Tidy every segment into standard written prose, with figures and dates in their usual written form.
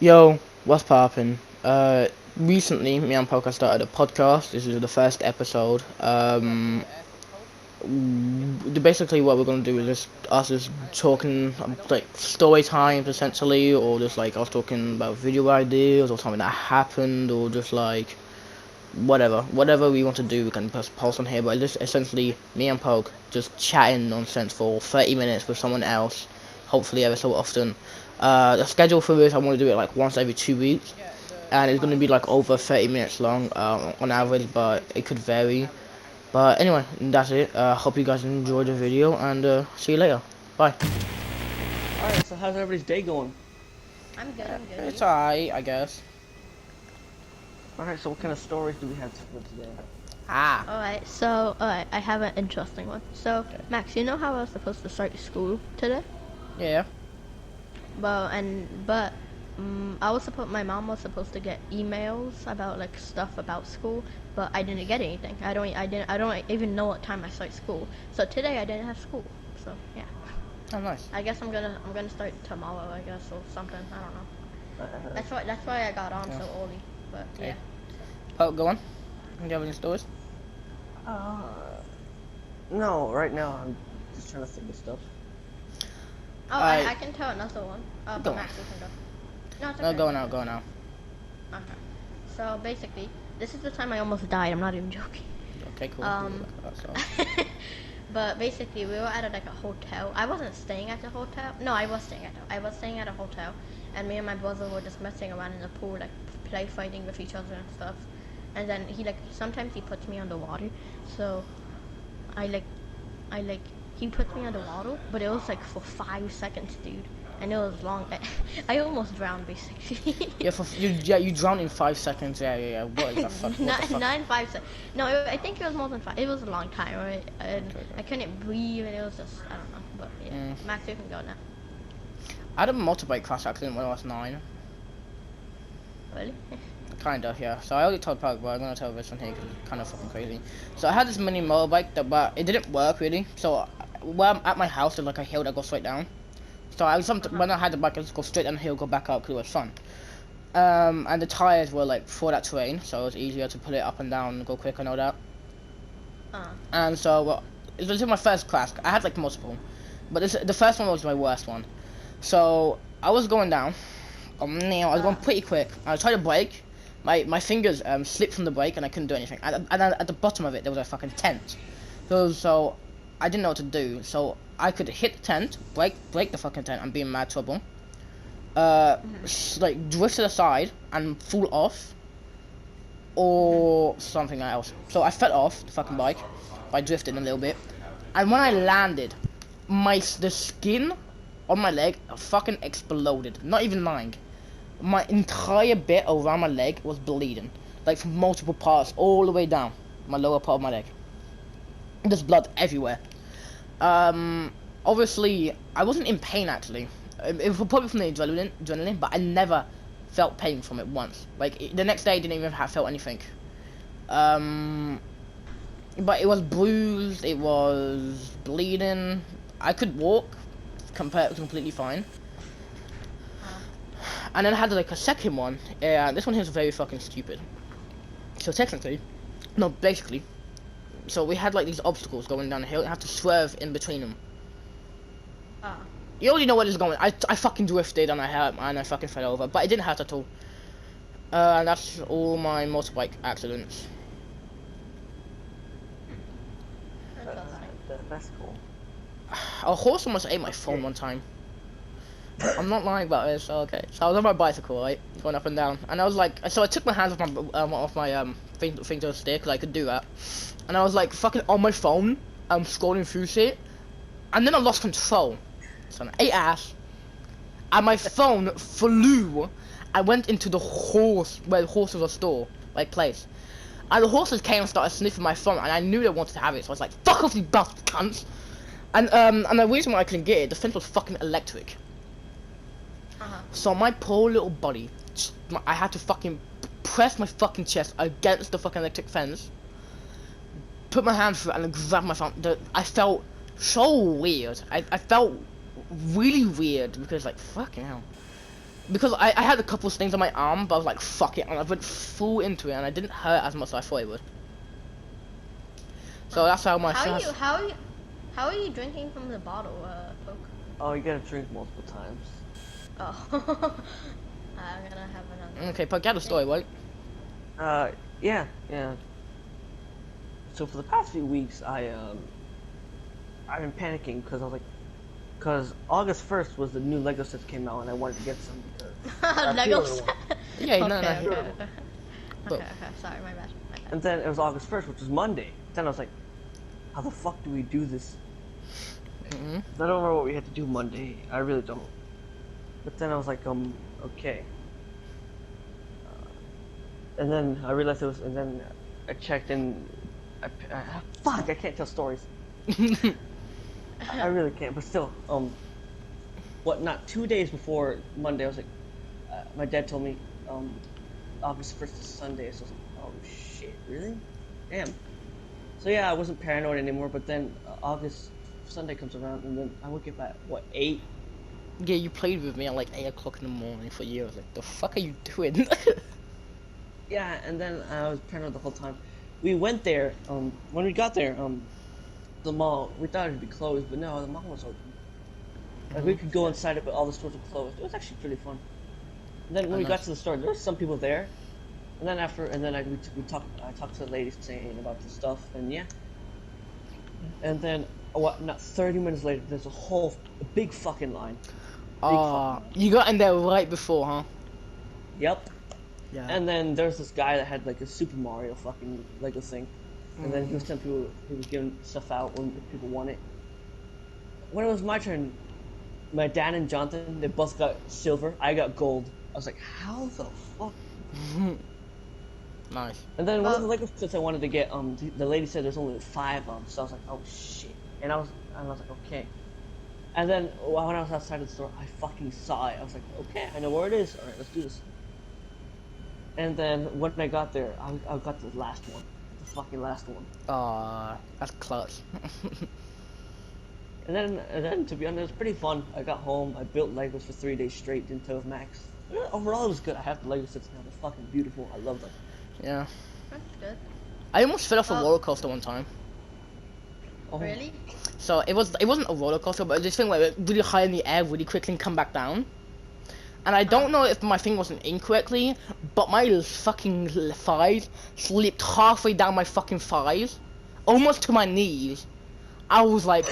Yo, what's poppin'? Recently, me and POK started a podcast. This is the first episode. Basically, what we're gonna do is just us just talking like story times essentially, or just like us talking about video ideas or something that happened, or just like whatever we want to do. We can just post on here, but just essentially me and Poke just chatting nonsense for 30 minutes with someone else, hopefully ever so often. The schedule for this, I want to do it like once every 2 weeks, and it's going to be like over 30 minutes long on average, but it could vary. But anyway, that's it. Hope you guys enjoyed the video, and see you later. Bye. Alright, so how's everybody's day going? I'm good, I'm good. It's You? alright, I guess. Alright, so what kind of stories do we have for today? Ah. Alright, so, I have an interesting one. So, Okay. Max, you know how I was supposed to start school today? Yeah. My mom was supposed to get emails about, like, stuff about school, but I didn't get anything. I don't even know what time I start school. So today I didn't have school, so, yeah. Oh, nice. I guess I'm gonna start tomorrow, I guess, or something, I don't know. That's why I got on Yeah. so early, but, Okay. yeah. Poke, go on. Do you have any stories? Uh, no, right now I'm just trying to think of stuff. Oh, I- I can tell another one. Go But on. Max, you can go. No, it's No, okay. go now. Okay. So basically, this is the time I almost died. I'm not even joking. Okay, cool. So, But basically, we were at a hotel. I wasn't staying at the hotel. No, I was staying at a hotel, and me and my brother were just messing around in the pool, like play fighting with each other and stuff. And then sometimes he puts me underwater, so I like he puts me underwater, but it was like for 5 seconds, dude, and it was long. I almost drowned basically. you drowned in 5 seconds. Yeah. What is that fuck? What the not, fuck? not in 5 seconds. No, I think it was more than 5. It was a long time, right? And Okay. I couldn't breathe, and it was just, I don't know. But yeah, Max, you can go now. I had a motorbike crash accident when I was 9. Really? Kinda, yeah. So I already told Pug, but I'm gonna tell this one here because it's kind of fucking crazy. So I had this mini motorbike, but it didn't work really. So where I'm at my house, there's like a hill that goes straight down. So when I had the bike, I just go straight down the hill, go back up because it was fun. And the tires were like for that terrain, so it was easier to pull it up and down, and go quick and all that. And so it was my first crash. I had like multiple, but the first one was my worst one. So I was going down. I was going pretty quick. I tried to brake. My fingers slipped from the brake and I couldn't do anything. And at the bottom of it there was a fucking tent. So I didn't know what to do. So I could hit the tent, break the fucking tent, and be in mad trouble. Like drift to the side and fall off, or something else. So I fell off the fucking bike by drifting a little bit, and when I landed, the skin on my leg fucking exploded. Not even lying. My entire bit around my leg was bleeding, like from multiple parts all the way down my lower part of my leg. There's blood everywhere. Obviously I wasn't in pain actually. It was probably from the adrenaline, but I never felt pain from it once. Like the next day I didn't even have felt anything. But it was bruised, it was bleeding. I could walk completely fine. And then I had like a second one, and this one here is very fucking stupid. So basically, so we had like these obstacles going down the hill, and I had to swerve in between them. You already know where this is going. I fucking drifted and I fucking fell over, but it didn't hurt at all. And that's all my motorbike accidents. That's cool. A horse almost ate my phone one time. I'm not lying about this. So okay, so I was on my bicycle, right, going up and down, and I was like, so I took my hands off my thing to stick, because I could do that, and I was like fucking on my phone, scrolling through shit, and then I lost control. So I ate ass, and my phone flew. I went into the horse where the horses are stored, like place, and the horses came and started sniffing my phone, and I knew they wanted to have it, so I was like, fuck off, you bastard cunts. And the reason why I couldn't get it, the fence was fucking electric. So my poor little body, I had to fucking press my fucking chest against the fucking electric fence, put my hand through it, and then grab my phone. I felt so weird. I felt really weird because like fucking hell. because I had a couple stings on my arm, but I was like, fuck it, and I went full into it, and I didn't hurt as much as I thought it would. So that's how my How are you drinking from the bottle, Poke? Oh, you gotta drink multiple times. Oh. I'm gonna have another. Okay, but get a story, right? Yeah. So for the past few weeks, I've been panicking because I was like, because August 1st was the new Lego sets came out, and I wanted to get some because Lego set? Yeah, Okay. But- Okay, sorry, my bad. And then it was August 1st, which was Monday. Then I was like, how the fuck do we do this? I don't remember what we had to do Monday. I really don't. But then I was like, okay. And then I realized it was, and then I checked and fuck, I can't tell stories. I really can't, but still, not 2 days before Monday, I was like, my dad told me, August 1st is Sunday, so I was like, oh shit, really? Damn. So yeah, I wasn't paranoid anymore, but then Sunday comes around, and then I woke up at, 8? Yeah, you played with me at like 8 o'clock in the morning for years. Like, the fuck are you doing? Yeah, and then I was paranoid the whole time. We went there, when we got there, the mall, we thought it'd be closed, but no, the mall was open. Like, we could go inside it, but all the stores were closed. It was actually pretty fun. And then when we got to the store, there were some people there. And then I talked to the ladies saying about the stuff, and yeah. And then, 30 minutes later, there's a big fucking line. You got in there right before, huh? Yep. Yeah. And then there's this guy that had like a Super Mario fucking Lego thing. And then he was telling people, he was giving stuff out when people want it. When it was my turn, my dad and Jonathan, they both got silver. I got gold. I was like, how the fuck? Nice. And then one of the Lego sets I wanted to get, the lady said there's only 5 of them. So I was like, oh shit. And I was like, okay. And then when I was outside of the store, I fucking saw it. I was like, okay, I know where it is. All right, let's do this. And then when I got there, I got the last one. The fucking last one. That's clutch. And then, to be honest, it was pretty fun. I got home, I built Legos for 3 days straight, didn't play with Max. Overall, it was good. I have the Lego sets now. They're fucking beautiful. I love them. Yeah. That's good. I almost fell off a roller coaster one time. Oh. Really? So it wasn't a roller coaster, but this thing went really high in the air, really quickly, and come back down. And I don't know if my thing wasn't incorrectly, but my fucking thighs slipped halfway down my fucking thighs, almost to my knees. I was like,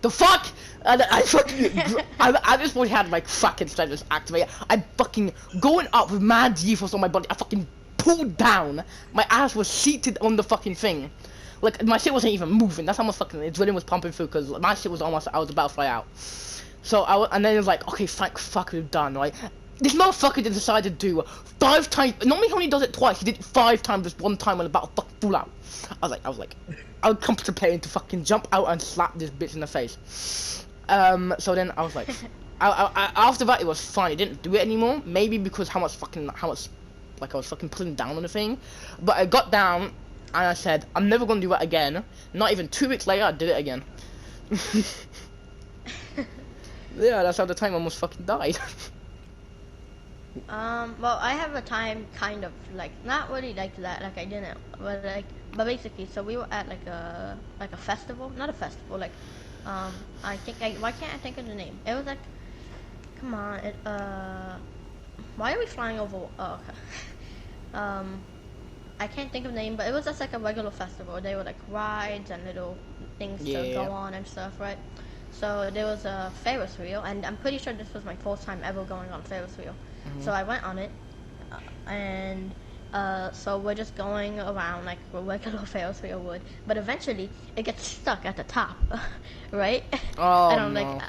the fuck? And I fucking, I just point had my fucking sensors activated. I fucking going up with mad G-force on my body. I fucking pulled down. My ass was seated on the fucking thing. Like, my shit wasn't even moving. That's how much fucking adrenaline was pumping through, because my shit was almost, I was about to fly out. So and then it was like, okay, fuck, we've done, right? This motherfucker decided to do 5 times. Normally he only does it twice. He did it 5 times this one time when about to fucking fall out. I was contemplating to fucking jump out and slap this bitch in the face. So then I was like, after that it was fine. It didn't do it anymore. Maybe because how much like I was fucking pulling down on the thing. But I got down and I said, I'm never gonna do that again. Not even 2 weeks later, I did it again. Yeah, that's how the time almost fucking died. Well, I have a time kind of like not really like that, like I didn't, but basically, so we were at like a festival, not a festival, like why can't I think of the name? It was like, come on, why are we flying over? Oh, okay. I can't think of the name, but it was just like a regular festival. They were like rides and little things to go on and stuff, right? So there was a Ferris wheel, and I'm pretty sure this was my first time ever going on Ferris wheel. So I went on it, and so we're just going around like a regular Ferris wheel would, but eventually it gets stuck at the top, right? Oh, and I'm no. like,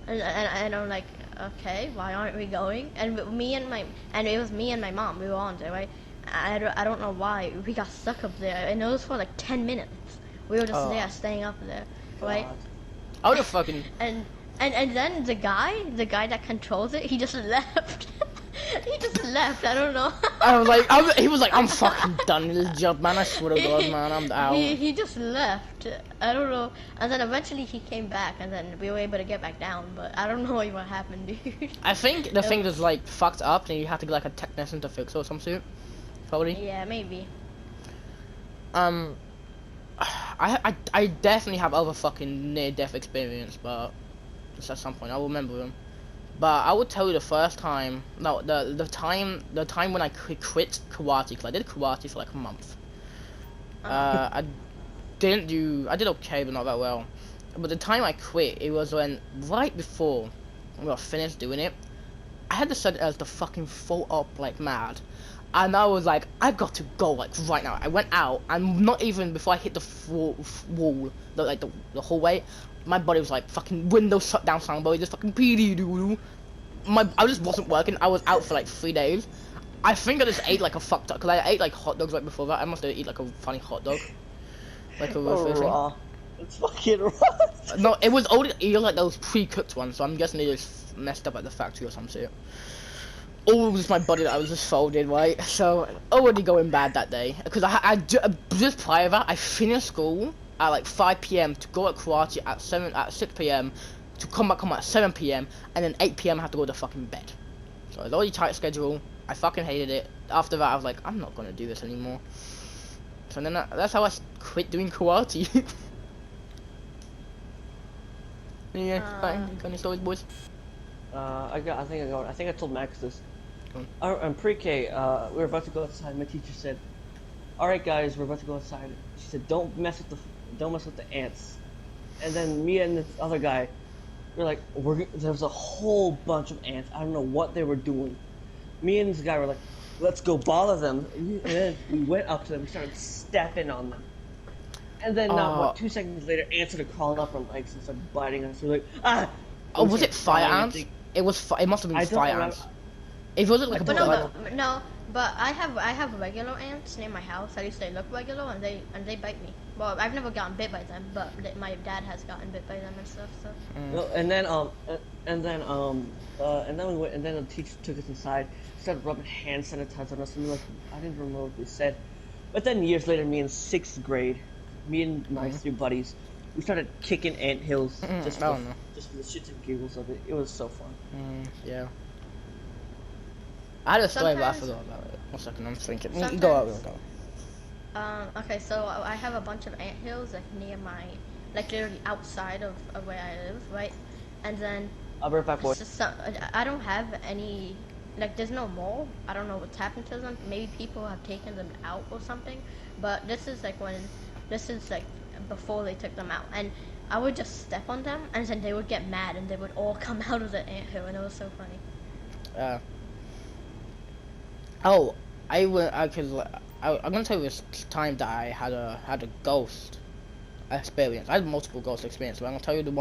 and I'm like, okay, why aren't we going? And it was me and my mom. We were on there, right? I don't know why we got stuck up there, and it was for like 10 minutes. We were just there, staying up there, right? I would've fucking... And then the guy that controls it, he just left. He just left. I don't know. He was like, I'm fucking done with this job, man. I swear to God, man, I'm out. He just left. I don't know. And then eventually he came back, and then we were able to get back down. But I don't know what happened, dude. I think the thing was like fucked up, and you had to get like a technician to fix it or some shit. Probably. Yeah, maybe. I definitely have other fucking near-death experience, but just at some point I'll remember them. But I would tell you the first time, no, the time when I quit karate, because I did karate for like a month. I did okay, but not that well. But the time I quit, it was when, right before we were finished doing it, I had to set it as the fucking fall up like mad. And I was like, I got to go, like, right now. I went out, and not even before I hit the wall, the hallway, my body was like, fucking Windows shut down sound, body just fucking PD doo. I just wasn't working. I was out for like 3 days. I think I just ate like a fucked up, because I ate like hot dogs right before that. I must have eaten like a funny hot dog. Like a real thing. Raw. It's fucking raw. No, it was like those pre-cooked ones, so I'm guessing they just messed up at the factory or some shit. All was my body that I was just folded, right? So already going bad that day, because I just prior to that I finished school at like 5 p.m. to go at karate at 6 p.m. to come back home at 7 p.m. and then 8 p.m. I had to go to fucking bed. So it was already tight schedule. I fucking hated it. After that I was like, I'm not gonna do this anymore. So then that's how I quit doing karate. Yeah, fine. You got any stories, boys? I think I told Max this. In pre-K, we were about to go outside. My teacher said, "All right, guys, we're about to go outside." She said, "Don't mess with the ants." And then me and this other guy, we're like, there was a whole bunch of ants. I don't know what they were doing. Me and this guy were like, "Let's go bother them." And then we went up to them, we started stepping on them. And then, 2 seconds later, ants started crawling up our legs and started biting us. We're like, ah! Oh, was it fire ants? It must have been fire ants. It wasn't like but I have regular ants near my house. At least they look regular, and they bite me. Well, I've never gotten bit by them, but my dad has gotten bit by them and stuff. So. No, and then we went, and then the teacher took us inside, started rubbing hand sanitizer on us, and we like, I didn't remember what they said. But then years later, me in 6th grade, me and my 3 buddies, we started kicking ant hills just for the shits and giggles of it. It was so fun. Yeah. I had a story, but I forgot about it. 1 second, I'm thinking. Go out, go. Okay, so I have a bunch of ant hills like near my, like literally outside of where I live, right? And then I'll be right back, boy. I don't have any, like there's no mole. I don't know what's happened to them. Maybe people have taken them out or something. But this is like before they took them out, and I would just step on them, and then they would get mad, and they would all come out of the anthill, and it was so funny. I'm gonna tell you this time that I had a ghost experience. I had multiple ghost experiences, but I'm gonna tell you the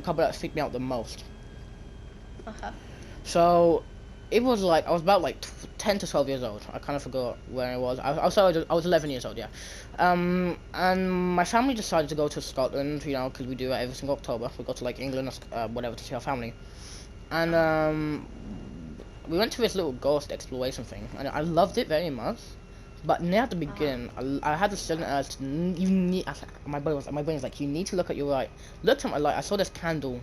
couple that freaked me out the most. So it was like I was about like 10 to 12 years old. I kind of forgot where I was. I was 11 years old, yeah. And my family decided to go to Scotland, you know, because we do that every single October. We go to like England or whatever to see our family. And we went to this little ghost exploration thing, and I loved it very much. But near the beginning, I had this sudden urge to, my brain was like, you need to look at your right. Looked at my right, I saw this candle,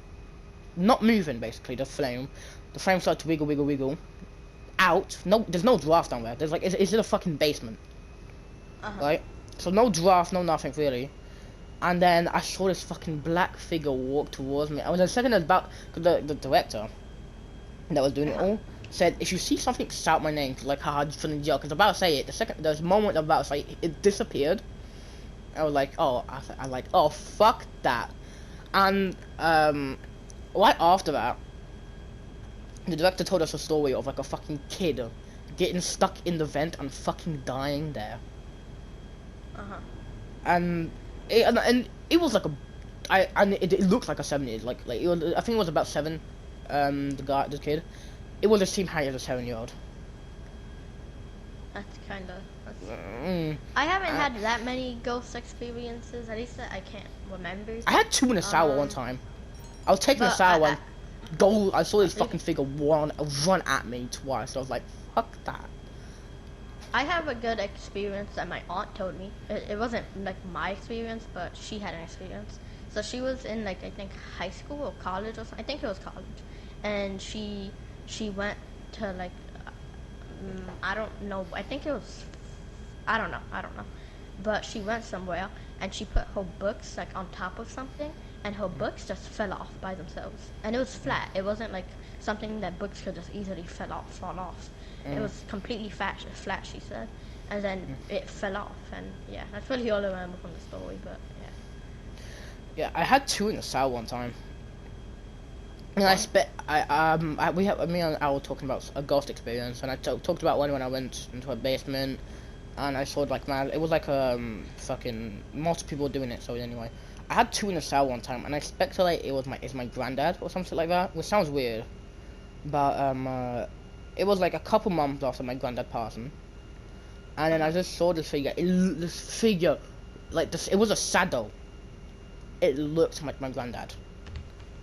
not moving basically, the flame. The flame started to wiggle, out. No, there's no draft down there. There's like, it's in a fucking basement. Right? So no draft, no nothing really. And then I saw this fucking black figure walk towards me. I was second about, the director that was doing it all said, if you see something, shout my name, like haha, just for the joke. Cause I'm about to say it, there's a moment I'm about to say it disappeared. I was like, oh fuck that. And right after that, the director told us a story of like a fucking kid getting stuck in the vent and fucking dying there. And it was like it looked like a 7-year, like it was, I think it was about 7. The kid, it was the same height as a 7-year-old. That's kind of. I haven't had that many ghost experiences. At least I can't remember. I had 2 in a shower one time. I was taking a shower one. go. I saw this Really? fucking figure run at me twice. I was like, fuck that. I have a good experience that my aunt told me. It wasn't like my experience, but she had an experience. So she was in like I think high school or college or something. I think it was college, and she went to like I don't know. I think it was I don't know. But she went somewhere and she put her books like on top of something, and her books just fell off by themselves. And it was flat. It wasn't like something that books could just easily fall off. It was completely flat, she said. And then it fell off, and yeah, that's really all I remember from the story. But yeah. Yeah, I had two in the cell one time. And me and Al were talking about a ghost experience, and I talked about one when I went into a basement, and I saw like man, it was like fucking multiple people doing it. So anyway, I had two in the cell one time, and I speculate it's my granddad or something like that, which sounds weird, but it was like a couple months after my granddad passing, and then I just saw this figure. This figure, like this, it was a shadow. It looked like my granddad.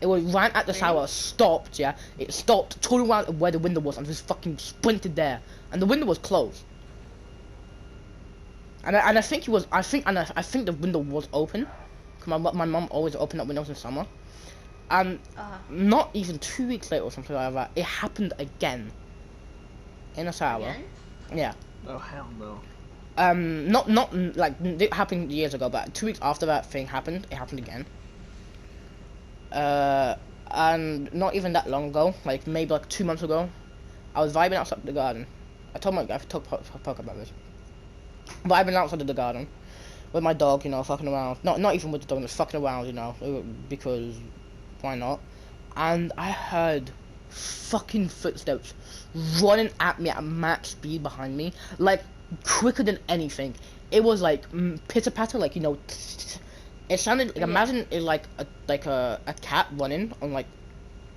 It was ran at the shower, stopped, yeah. It stopped, turned around where the window was, and just fucking sprinted there. And the window was closed. And I think I think the window was open. Cause my mum always opened up windows in summer. And not even 2 weeks later or something like that, it happened again. In a shower. Again? Yeah. Oh hell no. Not like it happened years ago, but 2 weeks after that thing happened, it happened again. And not even that long ago, like maybe like 2 months ago, I was vibing outside the garden. I told POK about this. Vibing outside of the garden with my dog, you know, fucking around. Not even with the dog, just fucking around, you know, because why not? And I heard fucking footsteps running at me at max speed behind me, like quicker than anything. It was like pitter patter, like, you know. It sounded like, imagine it like a cat running on like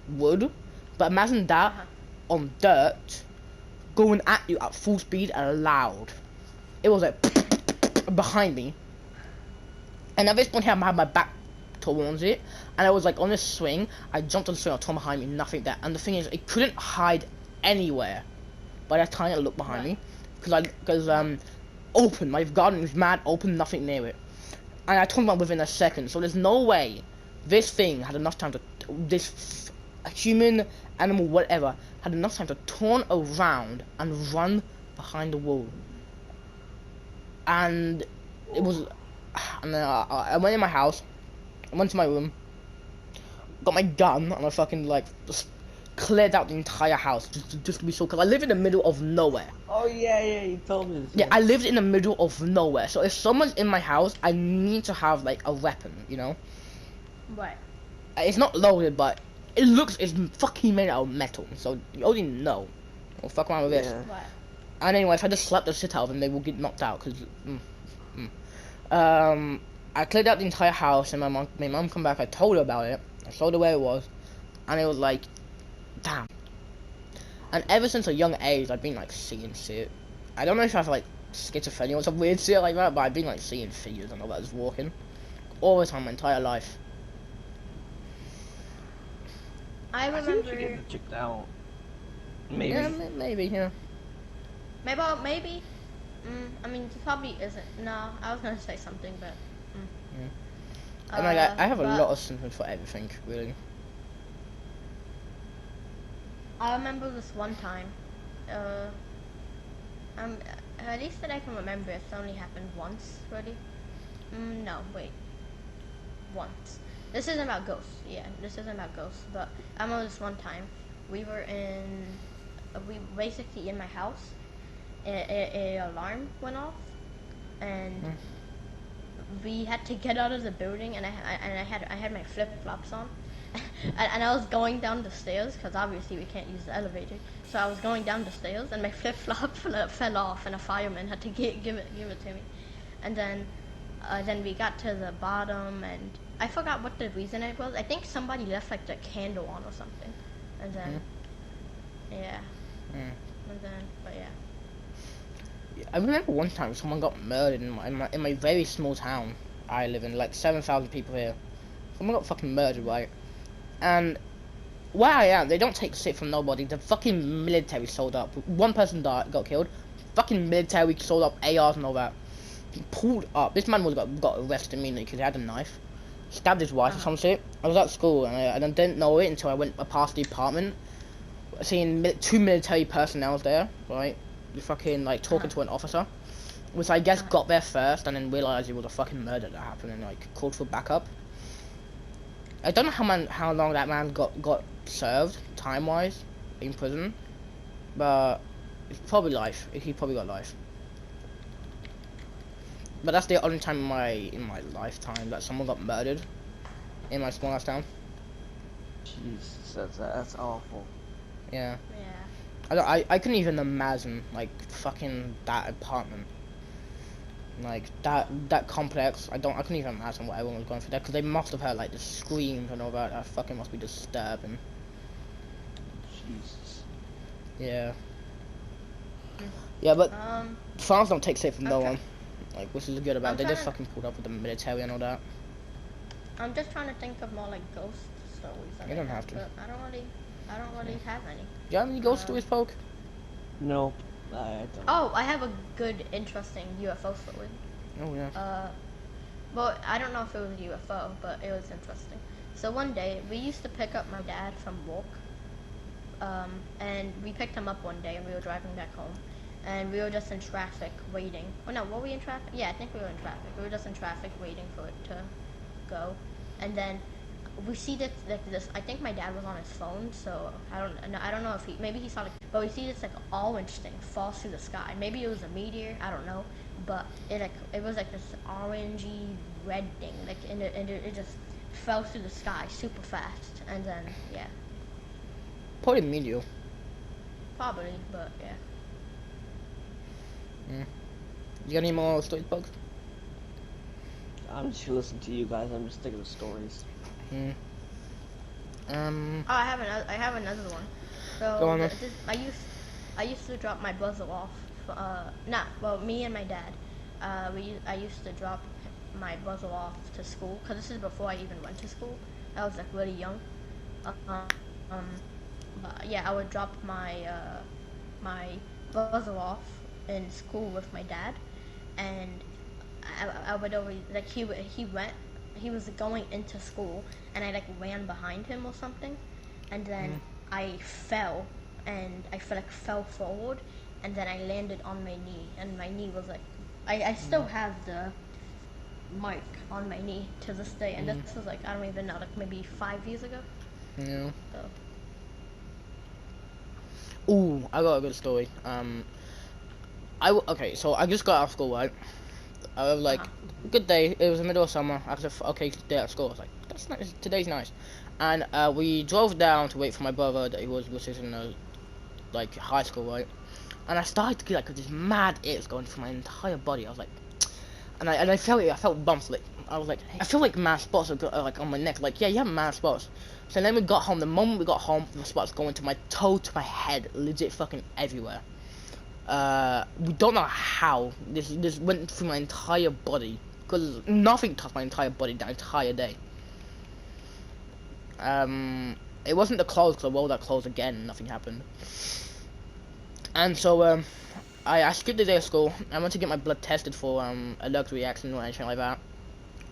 wood, but imagine that on dirt, going at you at full speed and loud. It was like behind me, and at this point here I had my back towards it, and I was like on this swing. I jumped on the swing, I turned behind me, nothing there. And the thing is, it couldn't hide anywhere. By that time I looked behind me, because open, my garden was mad open, nothing near it. And I turned around within a second, so there's no way this thing had enough time to, this human, animal, whatever, had enough time to turn around and run behind the wall. And it was, and then I went in my house, I went to my room, got my gun, and I fucking like just cleared out the entire house just to be sure, because I live in the middle of nowhere. Oh yeah, you told me this. Yeah, I lived in the middle of nowhere, so if someone's in my house, I need to have like a weapon, you know? Right. It's not loaded, but it's fucking made out of metal, so you already know. Well, fuck around with this. Yeah. Right. And anyway, if I just slap the shit out of them, they will get knocked out, because I cleared out the entire house, and my mom come back, I told her about it, I showed her where it was, and it was like, damn. And ever since a young age, I've been like seeing shit. I don't know if I have like schizophrenia or some weird shit like that, but I've been like seeing figures and all that, just walking all the time, my entire life. I I think remember. we should get checked out. Maybe. Yeah, maybe, yeah. Maybe. I mean, it probably isn't. No, I was gonna say something, but. And like, I have a but lot of symptoms for everything, really. I remember this one time. At least that I can remember, it's only happened once, really. No, wait. Once. This isn't about ghosts. Yeah, this isn't about ghosts. But I remember this one time. We were basically in my house. A alarm went off, and we had to get out of the building. And I had my flip flops on, and I was going down the stairs because obviously we can't use the elevator. So I was going down the stairs, and my flip flop fell off, and a fireman had to give it to me. And then we got to the bottom, and I forgot what the reason it was. I think somebody left like the candle on or something, and then yeah, and then but yeah. I remember one time someone got murdered in my very small town I live in, like 7,000 people here. Someone got fucking murdered, right? And where I am, they don't take shit from nobody. The fucking military sold up. One person died, got killed. Fucking military sold up ARs and all that. He pulled up. This man got arrested immediately because he had a knife. Stabbed his wife or some shit. I was at school and I didn't know it until I went past the apartment. Seeing two military personnel there, right? Fucking like talking to an officer. Which I guess got there first and then realised it was a fucking murder that happened and like called for backup. I don't know how long that man got served time wise in prison, but it's probably life. He probably got life. But that's the only time in my lifetime that someone got murdered in my small ass town. Jesus, that's awful. Yeah. Yeah. I couldn't even imagine like fucking that apartment. Like that complex, I couldn't even imagine what everyone was going through there because they must have heard like the screams and all that. That fucking must be disturbing. Jesus. Yeah. Yeah, but France don't take shit from no Okay. one. Like, which is good about. I'm They just trying fucking pulled up with the military and all that. I'm just trying to think of more like ghost stories. that You I don't have to. But I don't really have any. Do you have any ghost stories, Poke? Nope. I don't. Oh, I have a good, interesting UFO story. Oh yeah. Well, I don't know if it was a UFO, but it was interesting. So one day, we used to pick up my dad from work, and we picked him up one day, and we were driving back home, and we were just in traffic waiting. Oh no, were we in traffic? Yeah, I think we were in traffic. We were just in traffic waiting for it to go, and then we see this like this. I think my dad was on his phone, so I don't know if maybe he saw it, but we see this like orange thing fall through the sky. Maybe it was a meteor. I don't know, but it was like this orangey red thing, like and it just fell through the sky super fast, and then yeah, Probably meteor. probably, but yeah. You got any more stories, Poke? I'm just gonna listen to you guys. I'm just thinking of stories. Hmm. Oh, I have another one. So Go on, then. I used to drop my brother off. Me and my dad. I used to drop my brother off to school because this is before I even went to school. I was like really young. But yeah, I would drop my my brother off in school with my dad, and I would always like he was going into school, and I like ran behind him or something, and then I fell, and I fell forward, and then I landed on my knee, and my knee was like, I still have the mark on my knee to this day, and this was like, I don't even know, like maybe 5 years ago. Yeah. So. Ooh, I got a good story. Okay, so I just got out of school, right? I was like, good day. It was the middle of summer. I said, okay, day at school. I was like, that's nice. Today's nice. And we drove down to wait for my brother that which is in like high school, right? And I started to get like this mad itch going through my entire body. I was like, and I felt it. I felt bumps. Like I was like, I feel like mad spots are like on my neck. Like yeah, you have mad spots. So then we got home. The moment we got home, the spots going to my toe, to my head, legit fucking everywhere. We don't know how this went through my entire body because nothing touched my entire body that entire day. It wasn't the clothes because I wore that clothes again and nothing happened. And so I skipped the day of school. I went to get my blood tested for allergic reaction or anything like that.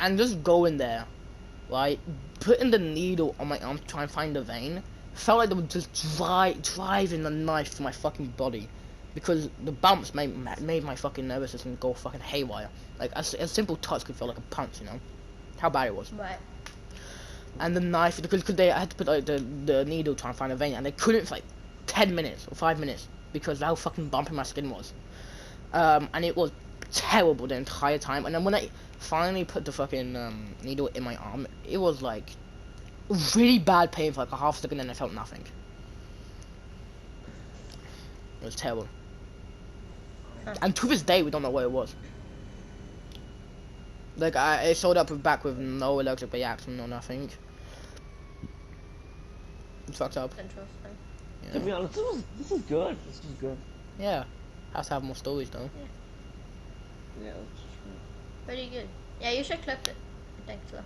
And just going there, right, putting the needle on my arm to try and find the vein, felt like they were just driving the knife through my fucking body. Because the bumps made my fucking nervous system go fucking haywire. Like a simple touch could feel like a punch, you know, how bad it was. Right. And the knife, because I had to put like, the needle trying to find a vein, and they couldn't for like 10 minutes or 5 minutes because of how fucking bumpy my skin was. And it was terrible the entire time. And then when I finally put the fucking needle in my arm, it was like really bad pain for like a half second, and I felt nothing. It was terrible. And to this day, we don't know what it was. Like, it showed up back with no allergic reaction or nothing. It's fucked up. Interesting. Yeah. To be honest, this is good. This is good. Yeah. Has to have more stories, though. Yeah, that's true. Pretty good. Yeah, you should clip it. I think so.